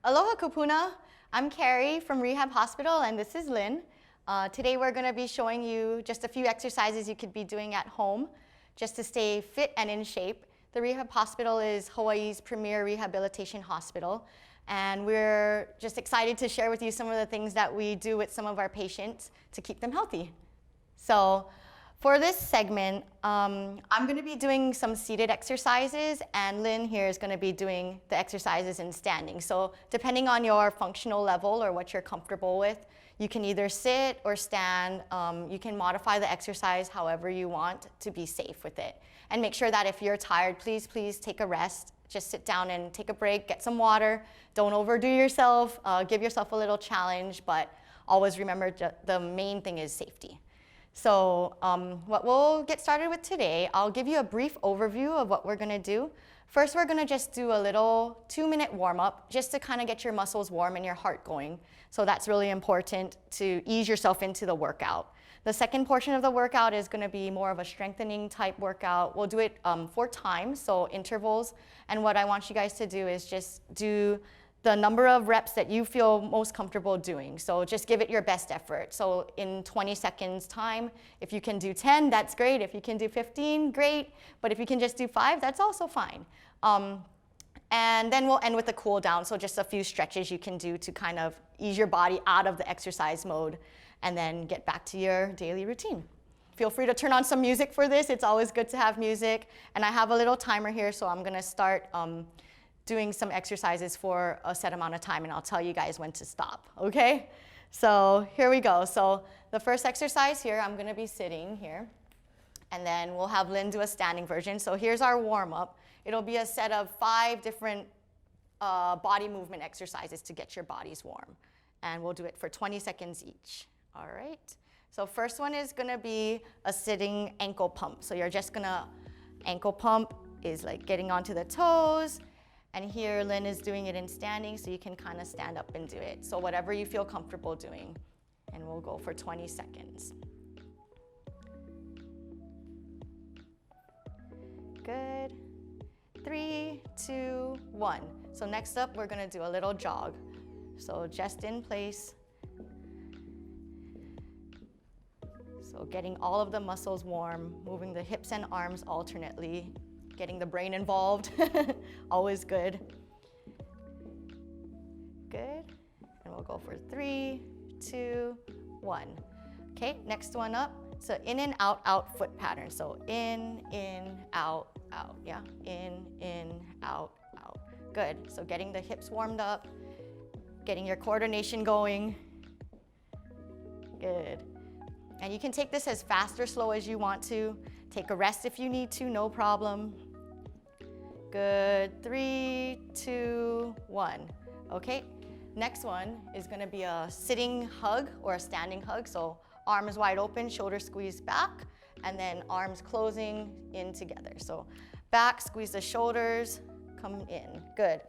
Aloha Kūpuna. I'm Kari from REHAB Hospital, and this is Lynn. Today we're going to be showing you just a few exercises you could be doing at home just to stay fit and in shape. The REHAB Hospital is Hawaii's premier rehabilitation hospital, and we're just excited to share with you some of the things that we do with some of our patients to keep them healthy. So for this segment, I'm going to be doing some seated exercises, and Lynn here is going to be doing the exercises in standing. So depending on your functional level or what you're comfortable with, you can either sit or stand. You can modify the exercise however you want to be safe with it. And make sure that if you're tired, please take a rest. Just sit down and take a break, get some water. Don't overdo yourself. Give yourself a little challenge, but always remember the main thing is safety. So what we'll get started with today, I'll give you a brief overview of what we're going to do. First, we're going to just do a little 2-minute warm-up just to kind of get your muscles warm and your heart going. So that's really important to ease yourself into the workout. The second portion of the workout is going to be more of a strengthening type workout. We'll do it 4 times, so intervals. And what I want you guys to do is just do the number of reps that you feel most comfortable doing. So just give it your best effort. So in 20 seconds time, if you can do 10, that's great. If you can do 15, great. But if you can just do 5, that's also fine. And then we'll end with a cool down. So just a few stretches you can do to kind of ease your body out of the exercise mode and then get back to your daily routine. Feel free to turn on some music for this. It's always good to have music. And I have a little timer here, so I'm gonna start doing some exercises for a set amount of time, and I'll tell you guys when to stop, okay? So here we go. So the first exercise here, I'm gonna be sitting here, and then we'll have Lynn do a standing version. So here's our warm-up. It'll be a set of 5 different body movement exercises to get your bodies warm, and we'll do it for 20 seconds each, all right? So first one is gonna be a sitting ankle pump. So you're just gonna, ankle pump is like getting onto the toes. And here Lynn is doing it in standing, so you can kind of stand up and do it. So whatever you feel comfortable doing. And we'll go for 20 seconds. Good. 3, 2, 1. So next up, we're going to do a little jog. So just in place. So getting all of the muscles warm, moving the hips and arms alternately. Getting the brain involved, always good. Good, and we'll go for 3, 2, 1. Okay, next one up, so in and out foot pattern. So in, out, yeah, in, out. Good, so getting the hips warmed up, getting your coordination going. Good, and you can take this as fast or slow as you want to. Take a rest if you need to, no problem. Good, 3, 2, 1. Okay, next one is gonna be a sitting hug or a standing hug. So arms wide open, shoulders squeezed back, and then arms closing in together. So back, squeeze the shoulders, come in, good.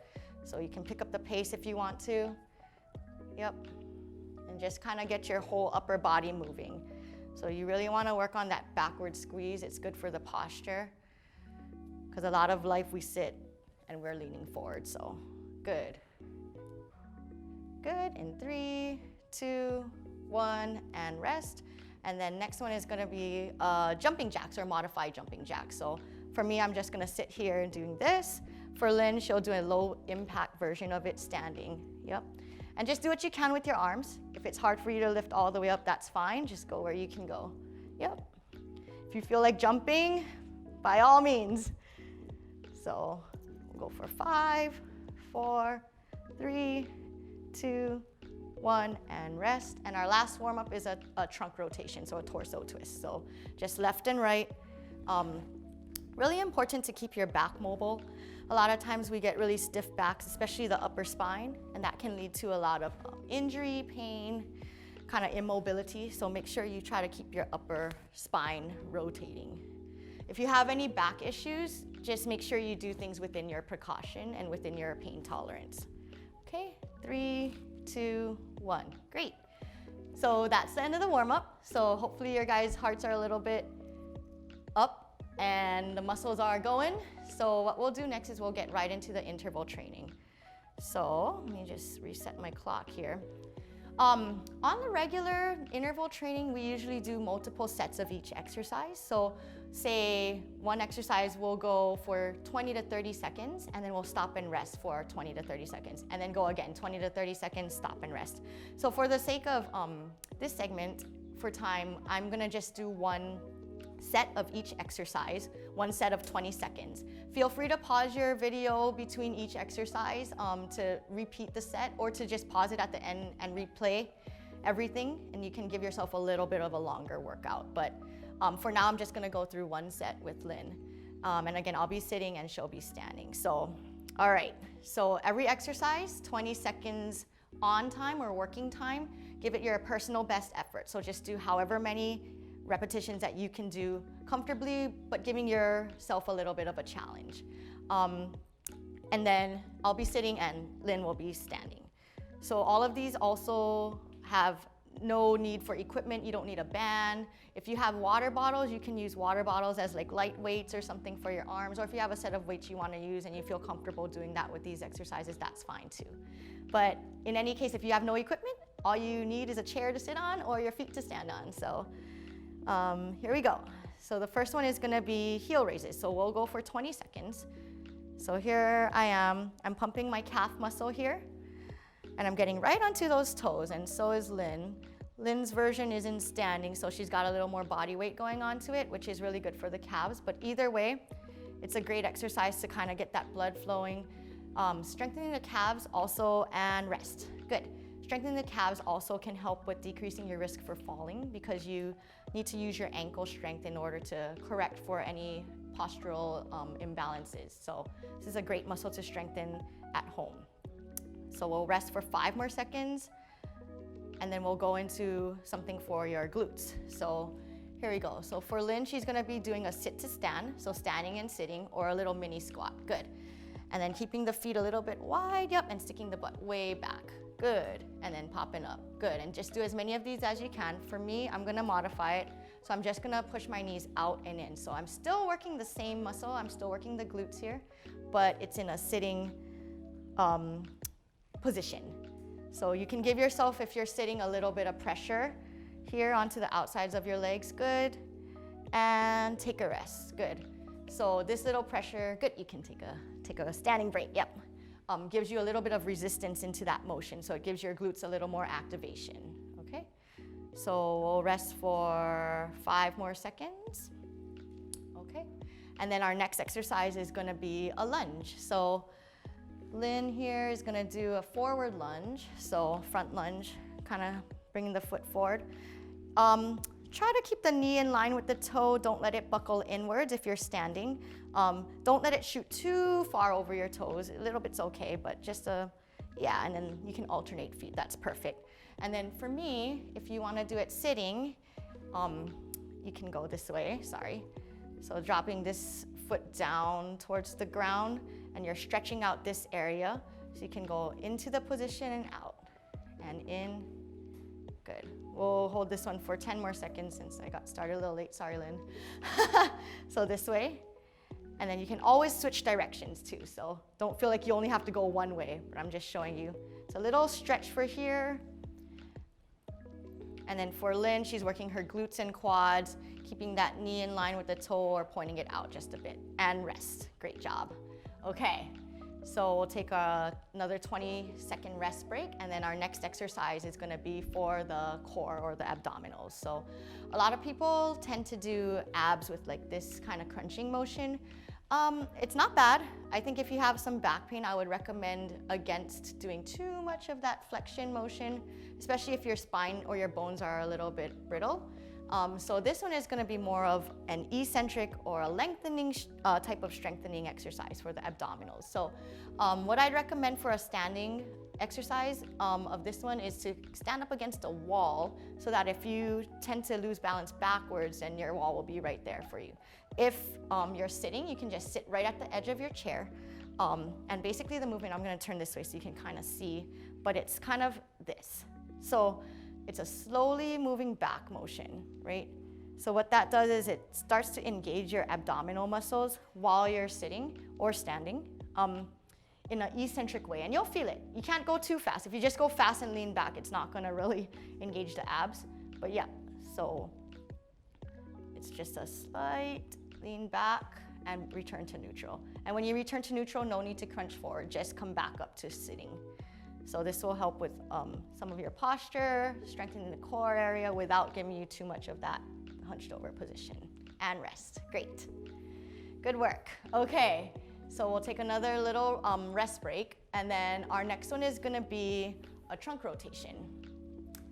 So you can pick up the pace if you want to. Yep, and just kind of get your whole upper body moving. So you really wanna work on that backward squeeze. It's good for the posture. Because a lot of life we sit and we're leaning forward, so good. Good, in 3, 2, 1, and rest. And then next one is gonna be jumping jacks or modified jumping jacks. So for me, I'm just gonna sit here and doing this. For Lynn, she'll do a low impact version of it standing, yep. And just do what you can with your arms. If it's hard for you to lift all the way up, that's fine. Just go where you can go, yep. If you feel like jumping, by all means. So we'll go for 5, 4, 3, 2, 1, and rest. And our last warm-up is a trunk rotation, so a torso twist. So just left and right. Really important to keep your back mobile. A lot of times we get really stiff backs, especially the upper spine, and that can lead to a lot of injury, pain, kind of immobility. So make sure you try to keep your upper spine rotating. If you have any back issues, just make sure you do things within your precaution and within your pain tolerance. Okay, 3, 2, 1, great. So that's the end of the warm-up. So hopefully your guys' hearts are a little bit up and the muscles are going. So what we'll do next is we'll get right into the interval training. So let me just reset my clock here. On the regular interval training, we usually do multiple sets of each exercise. So say one exercise will go for 20 to 30 seconds, and then we'll stop and rest for 20 to 30 seconds, and then go again, 20 to 30 seconds, stop and rest. So for the sake of this segment, for time, I'm gonna just do one set of each exercise, one set of 20 seconds. Feel free to pause your video between each exercise to repeat the set, or to just pause it at the end and replay everything, and you can give yourself a little bit of a longer workout. But for now, I'm just gonna go through one set with Lynn. And again, I'll be sitting and she'll be standing. So, all right, so every exercise, 20 seconds on time or working time, give it your personal best effort. So just do however many repetitions that you can do comfortably, but giving yourself a little bit of a challenge. And then I'll be sitting and Lynn will be standing. So all of these also have no need for equipment. You don't need a band. If you have water bottles, you can use water bottles as like light weights or something for your arms, or if you have a set of weights you want to use and you feel comfortable doing that with these exercises, that's fine too. But in any case, if you have no equipment, all you need is a chair to sit on or your feet to stand on. So here we go. So the first one is gonna be heel raises. So we'll go for 20 seconds. So here I am, I'm pumping my calf muscle here, and I'm getting right onto those toes, and so is Lynn. Lynn's version is in standing, so she's got a little more body weight going onto it, which is really good for the calves. But either way, it's a great exercise to kind of get that blood flowing. Strengthening the calves also, and rest. Good. Strengthening the calves also can help with decreasing your risk for falling, because you need to use your ankle strength in order to correct for any postural imbalances. So this is a great muscle to strengthen at home. So we'll rest for 5 more seconds, and then we'll go into something for your glutes. So here we go. So for Lynn, she's gonna be doing a sit to stand, so standing and sitting, or a little mini squat. Good. And then keeping the feet a little bit wide, yep, and sticking the butt way back. Good. And then popping up. Good. And just do as many of these as you can. For me, I'm gonna modify it. So I'm just gonna push my knees out and in. So I'm still working the same muscle. I'm still working the glutes here, but it's in a sitting position. So you can give yourself, if you're sitting, a little bit of pressure here onto the outsides of your legs. Good. And take a rest. Good. So this little pressure, good. You can take a standing break. Yep. Gives you a little bit of resistance into that motion, so it gives your glutes a little more activation, okay? So we'll rest for 5 more seconds, okay? And then our next exercise is gonna be a lunge. So Lynn here is gonna do a forward lunge, so front lunge, kind of bringing the foot forward. Try to keep the knee in line with the toe. Don't let it buckle inwards if you're standing. Don't let it shoot too far over your toes. A little bit's okay, but just yeah, and then you can alternate feet. That's perfect. And then for me, if you want to do it sitting, you can go this way, sorry. So dropping this foot down towards the ground, and you're stretching out this area. So you can go into the position and out, and in. Good. We'll hold this one for 10 more seconds since I got started a little late. Sorry, Lynn. So this way. And then you can always switch directions too. So don't feel like you only have to go one way, but I'm just showing you. It's a little stretch for here. And then for Lynn, she's working her glutes and quads, keeping that knee in line with the toe or pointing it out just a bit. And rest. Great job. Okay. So we'll take another 20-second rest break, and then our next exercise is gonna be for the core or the abdominals. So a lot of people tend to do abs with like this kind of crunching motion. It's not bad. I think if you have some back pain, I would recommend against doing too much of that flexion motion, especially if your spine or your bones are a little bit brittle. So this one is going to be more of an eccentric or a lengthening type of strengthening exercise for the abdominals. So what I'd recommend for a standing exercise of this one is to stand up against a wall, so that if you tend to lose balance backwards, then your wall will be right there for you. If you're sitting, you can just sit right at the edge of your chair. And basically the movement, I'm going to turn this way so you can kind of see, but it's kind of this. So it's a slowly moving back motion, right? So what that does is it starts to engage your abdominal muscles while you're sitting or standing. in an eccentric way, and you'll feel it. You can't go too fast. If you just go fast and lean back, it's not gonna really engage the abs. But yeah, so it's just a slight lean back and return to neutral. And when you return to neutral, no need to crunch forward, just come back up to sitting. So this will help with some of your posture, strengthening the core area without giving you too much of that hunched over position. And rest, great. Good work. Okay, so we'll take another little rest break, and then our next one is gonna be a trunk rotation.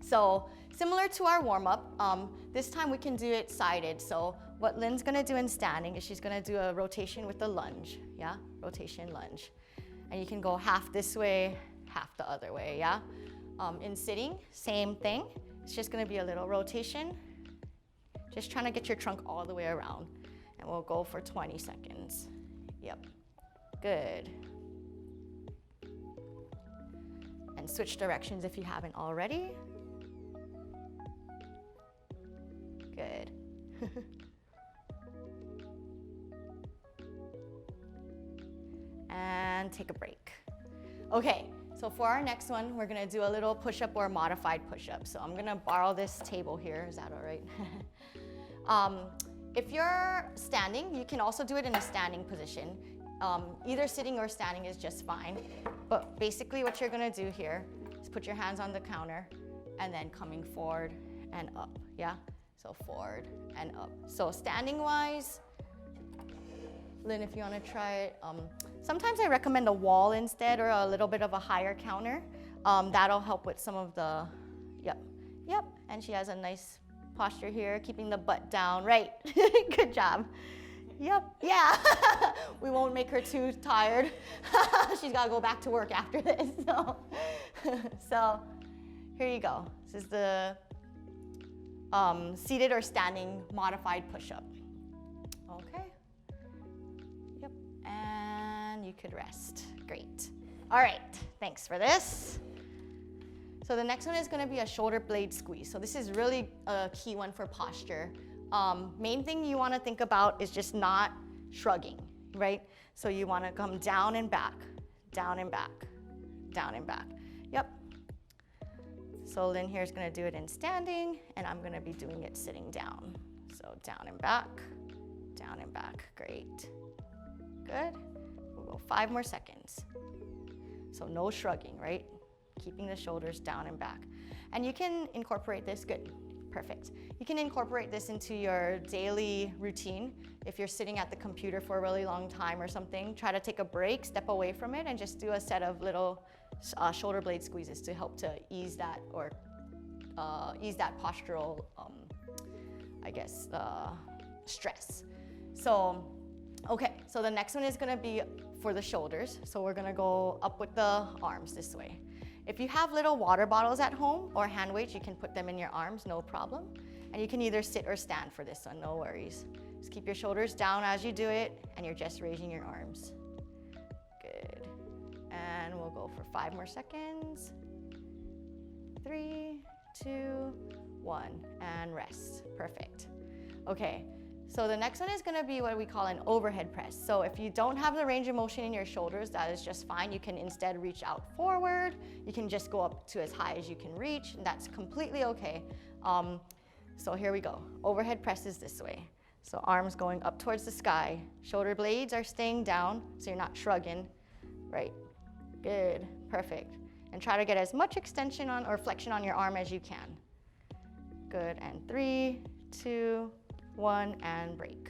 So similar to our warm-up, this time we can do it sided. So what Lynn's gonna do in standing is she's gonna do a rotation with the lunge, yeah? Rotation, lunge. And you can go half this way, half the other way, yeah? In sitting, same thing. It's just gonna be a little rotation. Just trying to get your trunk all the way around. And we'll go for 20 seconds. Yep, good. And switch directions if you haven't already. Good. And take a break. Okay, so for our next one, we're gonna do a little push-up or modified push-up. So I'm gonna borrow this table here, is that all right? If you're standing, you can also do it in a standing position. Either sitting or standing is just fine. But basically what you're gonna do here is put your hands on the counter and then coming forward and up, yeah? So forward and up. So standing wise, Lynn, if you wanna try it, sometimes I recommend a wall instead or a little bit of a higher counter. That'll help with some of the, yep. And she has a nice posture here, keeping the butt down, right? Good job. Yep, yeah. We won't make her too tired. She's gotta go back to work after this, so. So here you go. This is the seated or standing modified push-up. Okay. Yep, and you could rest. Great. All right, thanks for this. So the next one is gonna be a shoulder blade squeeze. So this is really a key one for posture. Main thing you wanna think about is just not shrugging, right? So you wanna come down and back, down and back, down and back. Yep. So Lynn here is gonna do it in standing, and I'm gonna be doing it sitting down. So down and back, great. Good. We'll go 5 more seconds. So no shrugging, right? Keeping the shoulders down and back. And you can incorporate this, good, perfect. You can incorporate this into your daily routine. If you're sitting at the computer for a really long time or something, try to take a break, step away from it, and just do a set of little shoulder blade squeezes to help to ease that or ease that postural, I guess, stress. So, okay, so the next one is gonna be for the shoulders. So we're gonna go up with the arms this way. If you have little water bottles at home or hand weights, you can put them in your arms, no problem. And you can either sit or stand for this one, no worries. Just keep your shoulders down as you do it, and you're just raising your arms. Good. And we'll go for 5 more seconds. 3, 2, 1, and rest. Perfect. Okay. So the next one is gonna be what we call an overhead press. So if you don't have the range of motion in your shoulders, that is just fine. You can instead reach out forward. You can just go up to as high as you can reach, and that's completely okay. So here we go. Overhead press is this way. So arms going up towards the sky. Shoulder blades are staying down, so you're not shrugging, right? Good, perfect. And try to get as much extension on or flexion on your arm as you can. Good, and 3, 2, 1, and break.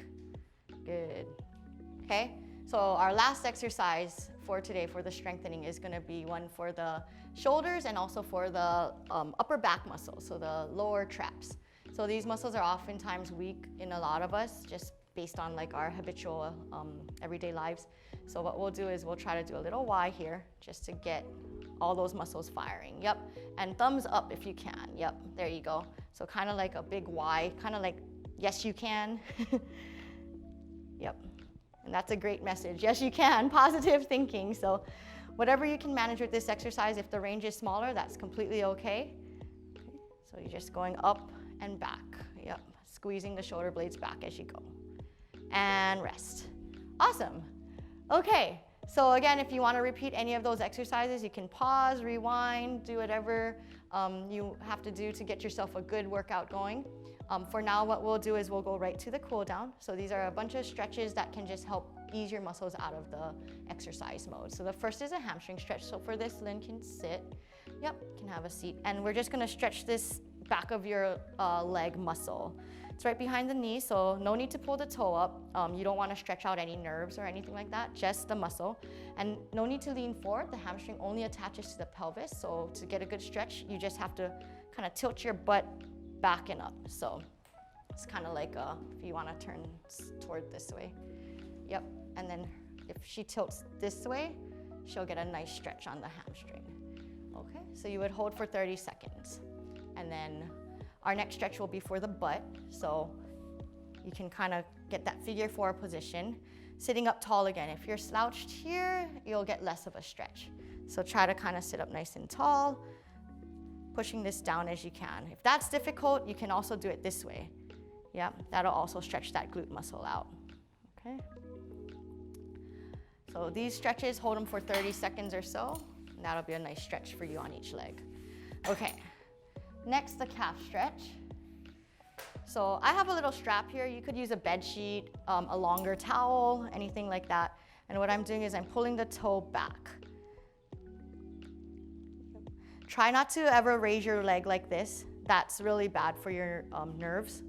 Good. Okay, so our last exercise for today for the strengthening is gonna be one for the shoulders and also for the upper back muscles, so the lower traps. So these muscles are oftentimes weak in a lot of us, just based on like our habitual everyday lives. So what we'll do is we'll try to do a little Y here, just to get all those muscles firing. Yep, and thumbs up if you can. Yep, there you go. So kind of like a big Y, kind of like, yes, you can. Yep, and that's a great message. Yes, you can, positive thinking. So whatever you can manage with this exercise, if the range is smaller, that's completely okay. So you're just going up and back. Yep, squeezing the shoulder blades back as you go. And rest. Awesome. Okay, So again, if you want to repeat any of those exercises, you can pause, rewind, do whatever you have to do to get yourself a good workout going. For now, what we'll do is we'll go right to the cool down. So these are a bunch of stretches that can just help ease your muscles out of the exercise mode. So the first is a hamstring stretch. So for this, Lynn can sit. Yep, can have a seat. And we're just gonna stretch this back of your leg muscle. It's right behind the knee, so no need to pull the toe up. You don't wanna stretch out any nerves or anything like that, just the muscle. And no need to lean forward. The hamstring only attaches to the pelvis. So to get a good stretch, you just have to kind of tilt your butt back and up. So it's kind of like if you wanna turn toward this way. Yep, and then if she tilts this way, she'll get a nice stretch on the hamstring. Okay, so you would hold for 30 seconds. And then our next stretch will be for the butt. So you can kind of get that figure 4 position. Sitting up tall again. If you're slouched here, you'll get less of a stretch. So try to kind of sit up nice and tall, pushing this down as you can. If that's difficult, you can also do it this way. Yep, that'll also stretch that glute muscle out. Okay. So these stretches, hold them for 30 seconds or so. And that'll be a nice stretch for you on each leg. Okay. Next, the calf stretch. So I have a little strap here. You could use a bed sheet, a longer towel, anything like that. And what I'm doing is I'm pulling the toe back. Try not to ever raise your leg like this. That's really bad for your nerves.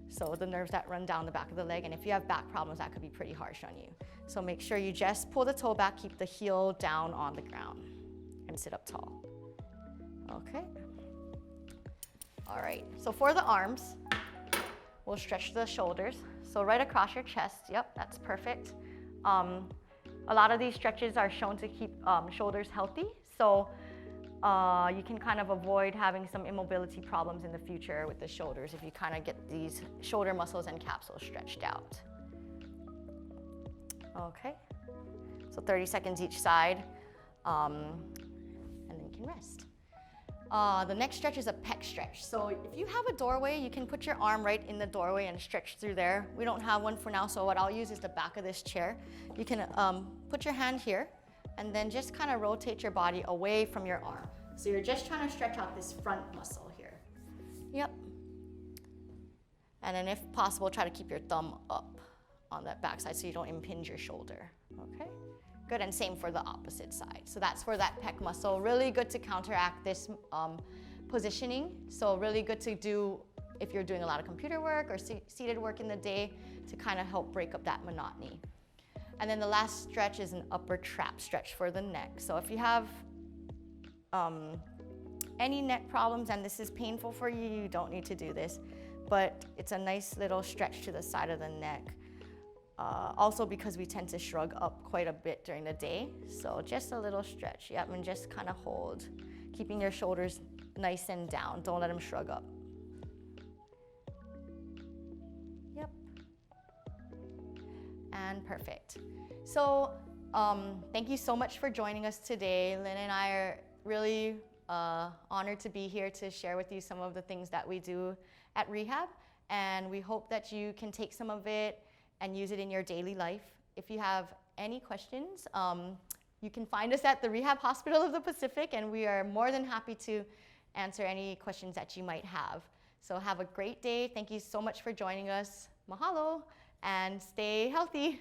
So the nerves that run down the back of the leg. And if you have back problems, that could be pretty harsh on you. So make sure you just pull the toe back, keep the heel down on the ground, and sit up tall. Okay. All right, so for the arms, we'll stretch the shoulders. So right across your chest, yep, that's perfect. A lot of these stretches are shown to keep shoulders healthy. So you can kind of avoid having some immobility problems in the future with the shoulders if you kind of get these shoulder muscles and capsules stretched out. Okay, so 30 seconds each side, and then you can rest. The next stretch is a pec stretch. So if you have a doorway, you can put your arm right in the doorway and stretch through there. We don't have one for now, so what I'll use is the back of this chair. You can put your hand here and then just kind of rotate your body away from your arm. So you're just trying to stretch out this front muscle here. Yep. And then if possible, try to keep your thumb up on that back side so you don't impinge your shoulder, okay? Good, and same for the opposite side. So that's for that pec muscle. Really good to counteract this positioning. So really good to do if you're doing a lot of computer work or seated work in the day to kind of help break up that monotony. And then the last stretch is an upper trap stretch for the neck. So if you have any neck problems and this is painful for you, you don't need to do this. But it's a nice little stretch to the side of the neck. Also because we tend to shrug up quite a bit during the day. So just a little stretch, yep, and just kind of hold. Keeping your shoulders nice and down, don't let them shrug up. Yep. And perfect. So thank you so much for joining us today. Lynn and I are really honored to be here to share with you some of the things that we do at Rehab. And we hope that you can take some of it and use it in your daily life. If you have any questions, you can find us at the REHAB Hospital of the Pacific, and we are more than happy to answer any questions that you might have. So have a great day. Thank you so much for joining us. Mahalo, and stay healthy.